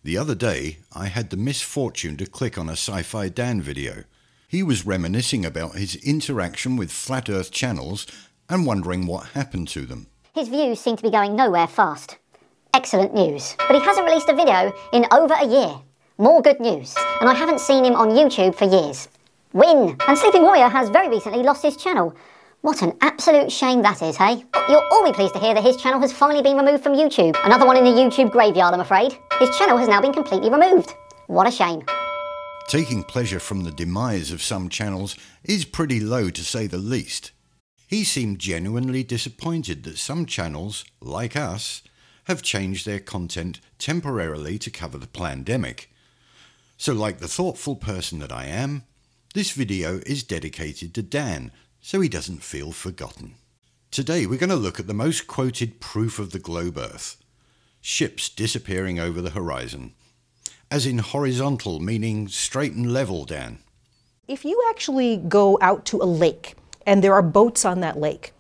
The other day, I had the misfortune to click on a Scifidan video. He was reminiscing about his interaction with flat earth channels and wondering what happened to them. His views seem to be going nowhere fast. Excellent news. But he hasn't released a video in over a year. More good news. And I haven't seen him on YouTube for years. Win! And Sleeping Warrior has very recently lost his channel. What an absolute shame that is, hey? You'll all be pleased to hear that his channel has finally been removed from YouTube. Another one in the YouTube graveyard, I'm afraid. His channel has now been completely removed. What a shame. Taking pleasure from the demise of some channels is pretty low, to say the least. He seemed genuinely disappointed that some channels, like us, have changed their content temporarily to cover the pandemic. So like the thoughtful person that I am, this video is dedicated to Dan, so he doesn't feel forgotten. Today we're going to look at the most quoted proof of the globe Earth. Ships disappearing over the horizon. As in horizontal, meaning straight and level, Dan. If you actually go out to a lake, and there are boats on that lake,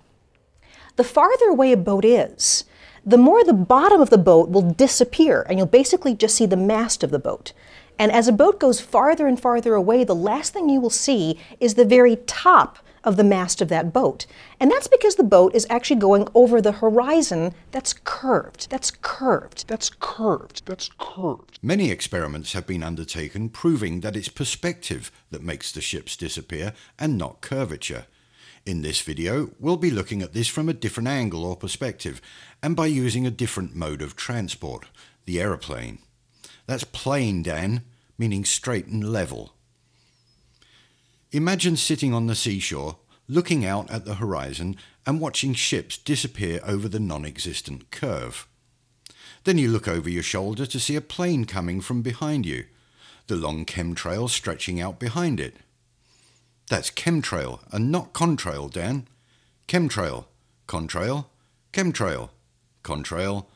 the farther away a boat is, the more the bottom of the boat will disappear, and you'll basically just see the mast of the boat. And as a boat goes farther and farther away, the last thing you will see is the very top of the mast of that boat. And that's because the boat is actually going over the horizon that's curved. That's curved. That's curved. That's curved. Many experiments have been undertaken proving that it's perspective that makes the ships disappear and not curvature. In this video, we'll be looking at this from a different angle or perspective, and by using a different mode of transport, the aeroplane. That's plane, Dan, meaning straight and level. Imagine sitting on the seashore, looking out at the horizon and watching ships disappear over the non-existent curve. Then you look over your shoulder to see a plane coming from behind you, the long chemtrail stretching out behind it. That's chemtrail and not contrail, Dan. Chemtrail, contrail, chemtrail, contrail,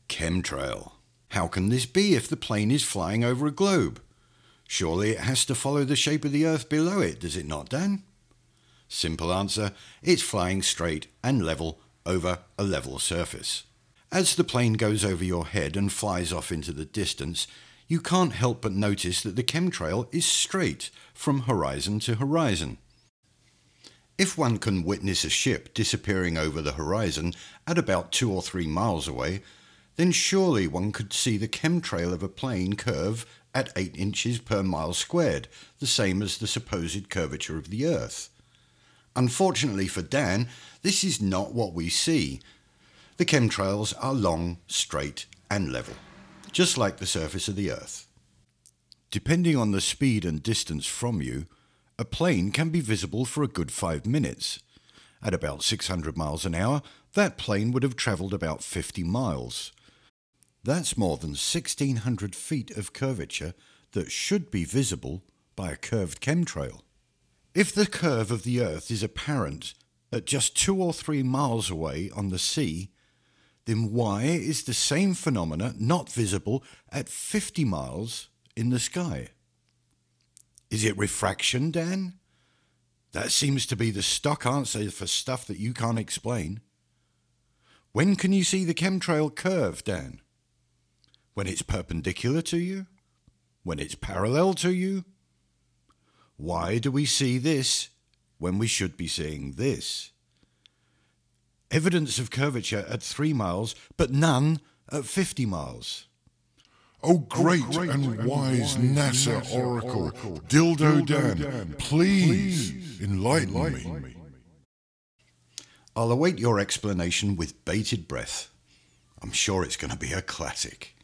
chemtrail. How can this be if the plane is flying over a globe? Surely it has to follow the shape of the Earth below it, does it not, Dan? Simple answer, it's flying straight and level over a level surface. As the plane goes over your head and flies off into the distance, you can't help but notice that the chemtrail is straight from horizon to horizon. If one can witness a ship disappearing over the horizon at about 2 or 3 miles away, then surely one could see the chemtrail of a plane curve at 8 inches per mile squared, the same as the supposed curvature of the Earth. Unfortunately for Dan, this is not what we see. The chemtrails are long, straight and level, just like the surface of the Earth. Depending on the speed and distance from you, a plane can be visible for a good 5 minutes. At about 600 miles an hour, that plane would have travelled about 50 miles. That's more than 1,600 feet of curvature that should be visible by a curved chemtrail. If the curve of the Earth is apparent at just 2 or 3 miles away on the sea, then why is the same phenomena not visible at 50 miles in the sky? Is it refraction, Dan? That seems to be the stock answer for stuff that you can't explain. When can you see the chemtrail curve, Dan? When it's perpendicular to you? When it's parallel to you? Why do we see this when we should be seeing this? Evidence of curvature at 3 miles, but none at 50 miles. Oh, great and wise NASA Oracle, Dildo Dan, please enlighten me. I'll await your explanation with bated breath. I'm sure it's going to be a classic.